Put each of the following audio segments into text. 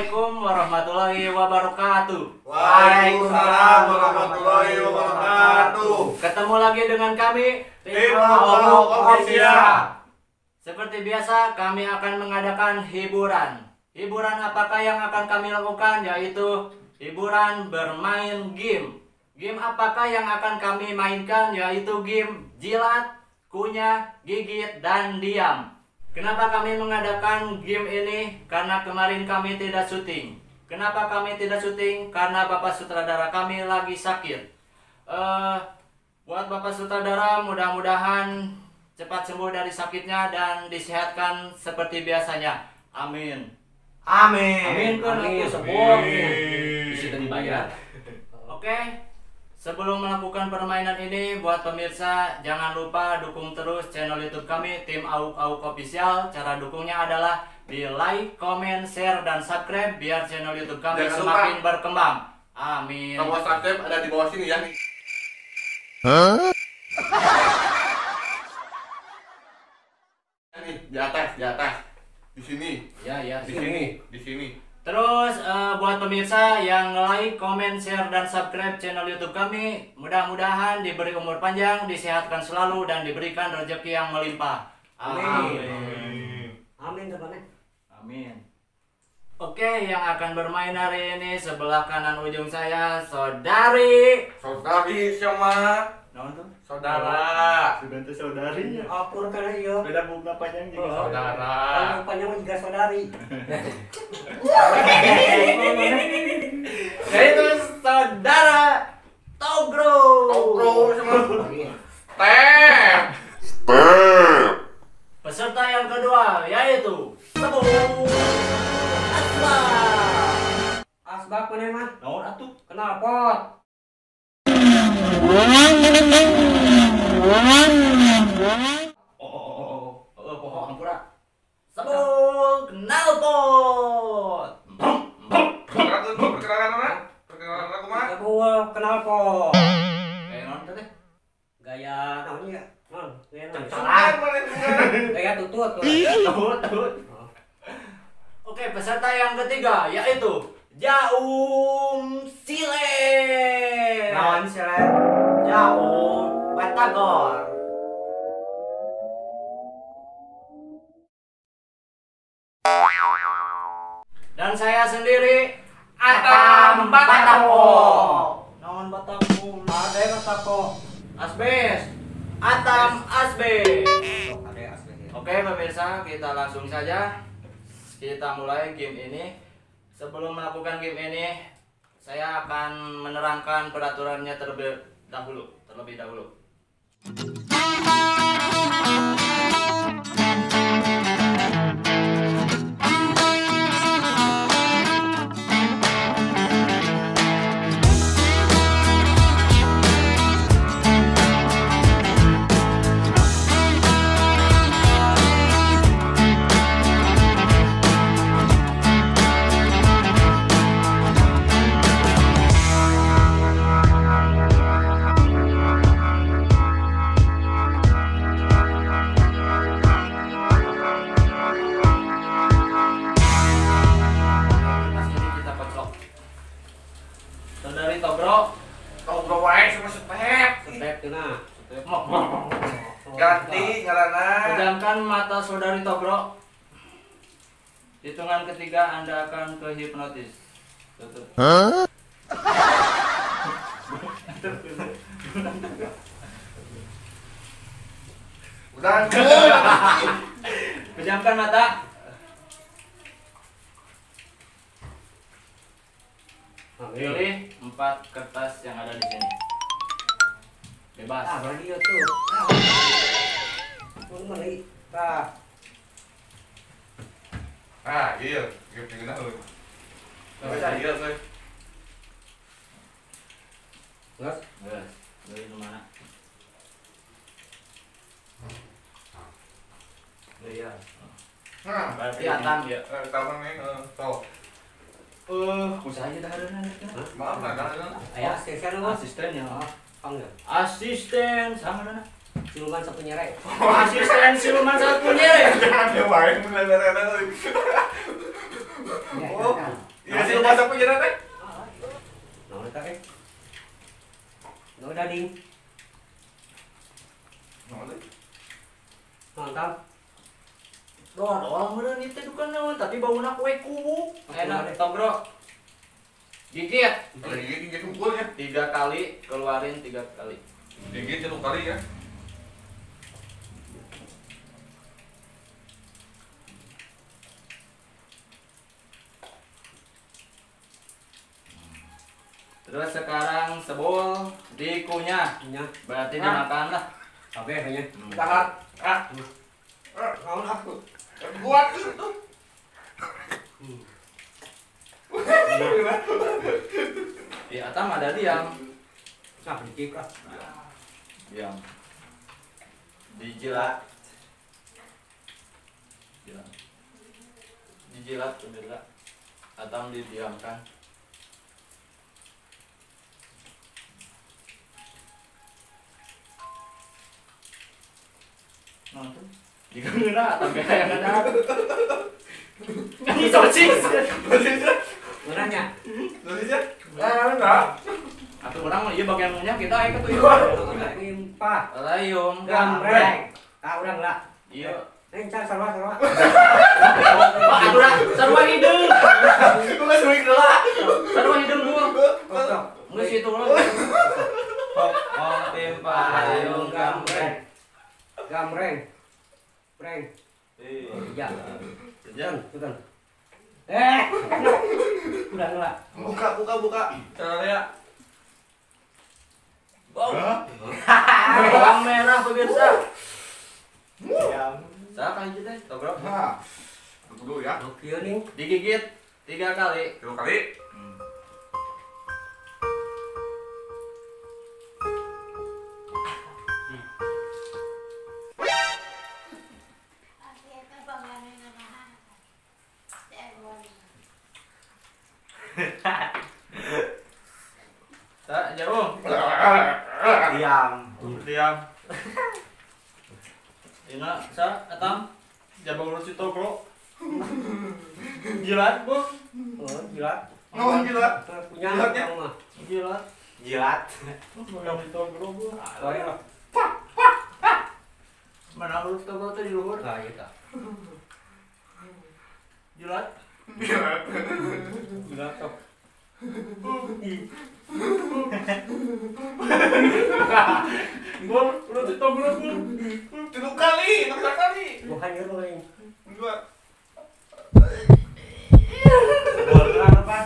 Assalamualaikum warahmatullahi wabarakatuh. Waalaikumsalam warahmatullahi wabarakatuh. Ketemu lagi dengan kami Tim Awok Official. Seperti biasa kami akan mengadakan hiburan. Hiburan apakah yang akan kami lakukan? Yaitu hiburan bermain game. Game apakah yang akan kami mainkan? Yaitu game jilat, kunyah, gigit, dan diam. Kenapa kami mengadakan game ini? Karena kemarin kami tidak syuting. Kenapa kami tidak syuting? Karena Bapak Sutradara kami lagi sakit. Buat Bapak Sutradara, mudah-mudahan cepat sembuh dari sakitnya dan disehatkan seperti biasanya. Amin. Amin. Amin kan aku sembuh. Bisa dibayar. Oke. Sebelum melakukan permainan ini, buat pemirsa jangan lupa dukung terus channel YouTube kami Tim Awok Official. Cara dukungnya adalah di like, comment, share, dan subscribe biar channel YouTube kami Jangan semakin berkembang. Amin. Tombol subscribe ada di bawah sini ya. Nih, di atas. Di sini. Ya, Di sini. Terus buat pemirsa yang like, comment, share, dan subscribe channel YouTube kami, mudah-mudahan diberi umur panjang, disehatkan selalu, dan diberikan rezeki yang melimpah. Amin. Amin. Amin. Oke, yang akan bermain hari ini sebelah kanan ujung saya, saudari. Saudari sama Naon tuh? saudara. Sudah tuh saudari. Apur kana ieu. Beda bunga panjang juga. Saudara. Panjang juga saudari. Yaitu saudara Togro. Togro sama teh. Peserta yang kedua yaitu Sebung Asbak. Asbak mana mah? Naon atuh? Kenal pot. Pohon ampura. Sebung knalpot. Perkenalan aku mah. Gua kenal pot. Kayak naon teh? Gaya naon ya? Gaya naon? Salah. Gaya tutut. Tahut. Oke, peserta yang ketiga yaitu Jaum Sile. Naon sile? Jaum Batagor. Dan saya sendiri Atam Batako. Naon Batako? Ada batako. Asbes. Atam Asbes. Ada asbak. Oke pemirsa, kita langsung saja. Kita mulai game ini. Sebelum melakukan game ini, saya akan menerangkan peraturannya terlebih dahulu. Ini kita kocok. Saudari Togro, Togro wae sama step. Step kena. Ganti ngaranna. pejamkan mata saudari Togro. Hitungan ketiga Anda akan ke hipnotis. Tutup. Udah. Pejamkan mata. Pilih 4 kertas yang ada di sini. Bebas. Ah, bagi ieu tuh. Mun meuli. Tah. Ah, iya, gimana lu? Bisa iya, gue. Geus. Bebas. Dari mana? Iya. Nah, Berarti Atam ya. tahu nih, tahu. Usaha aja dah ada. Maaf, ada. Aya asisten lu. Asistennya. Panggil. Asisten sama mana? Siluman sapu nyerek. Asisten siluman sapu nyerek. Jangan dia wae bener-bener. Ya, Oh, kan. masak penjara teh. Naon eta teh? Naon daging? Mantap. Doa orang meureun ieu teh dukan naon tapi bauna kue kubu. Enak togro. Gigit. Gigit kumpulnya. 3 kali, keluarin 3 kali. Gigit 1 kali ya. Terus sekarang sebul dikunyah. Nya. Berarti dimakan lah. Kabeh nya. Tahan. Naon aku. Buat itu. Di atas ada diam. Nah, dikik lah. Diam. Dijilat. Dijilat pemirsa. Atau didiamkan. Nonton. Jika ngeuna atau kayak yang ada. Ini sosis. Nanya. Sosisnya? Enggak. Atau orang ieu bagian nya kita aya kitu ieu. Impah. Layung Gambreng. Ah, urang lah. Iya. Encar sarwa. Pak aturan sarua hideung. Lu geus meuik heula. Sarua hideung dulu. Kosong. Geus itu lah. Hop timpa layung gambreng. Gambreng. Breng. Ya. Jangan. Tutan. Udah lah. Buka. Caranya. Bawang merah pemirsa. Saya kan aja deh, togrok. Nah. Dulu ya. Oke nih. Digigit 3 kali. 3 kali. Tak jauh. Diam. Ina sa atam. Jabang urus itu bro. Jilat bu. Oh, jilat. Naon gila? Punya Jilatnya? kamu mah. Jilat. Jilat. Yang itu bro bu. Soalnya lah. Mana urus itu bro tuh di luhur. Nah, gitu. Jilat. Jilat sok. Gua urus itu bro bu. 3 kali, 6 kali. Bukan gitu nih. Dua. Boleh apa?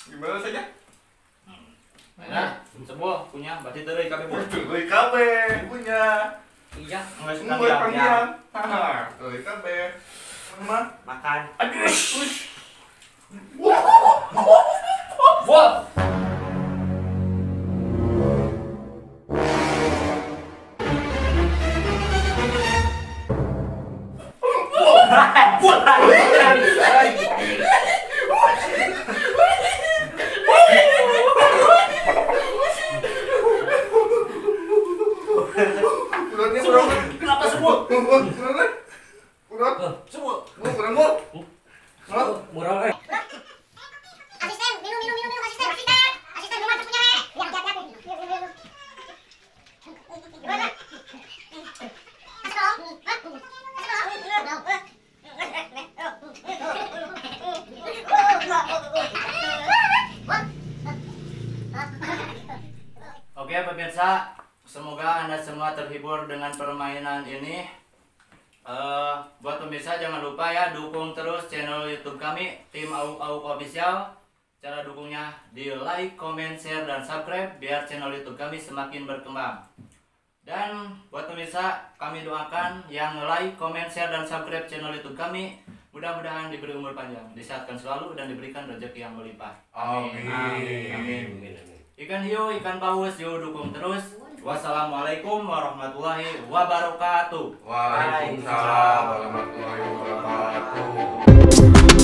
Gimana saja? Nah, sebuah punya berarti tadi kami bu. Tuh, kabeh punya. Iya. Nggak suka Mulai diam. panggilan. Haha, tuh kabeh. Mah. Makan. Wah. Uratnya kurang. Kenapa semua? Urat. Urat. Semua. Kurang gua. Murah eh. Asisten, minum asisten. Asisten minum punya rek. Ya, hati-hati. Gimana? Masuk dong. Masuk dong. Oke pemirsa, semoga Anda semua terhibur dengan permainan ini. Buat pemirsa jangan lupa ya dukung terus channel YouTube kami Tim Auk Auk Official. Cara dukungnya di like, comment, share, dan subscribe biar channel YouTube kami semakin berkembang. Dan buat pemirsa kami doakan yang like, comment, share, dan subscribe channel YouTube kami mudah-mudahan diberi umur panjang, disehatkan selalu, dan diberikan rezeki yang melimpah. Amin. Amin. Ikan hiu, ikan paus, yuk dukung terus. Wassalamualaikum warahmatullahi wabarakatuh. Waalaikumsalam warahmatullahi wabarakatuh.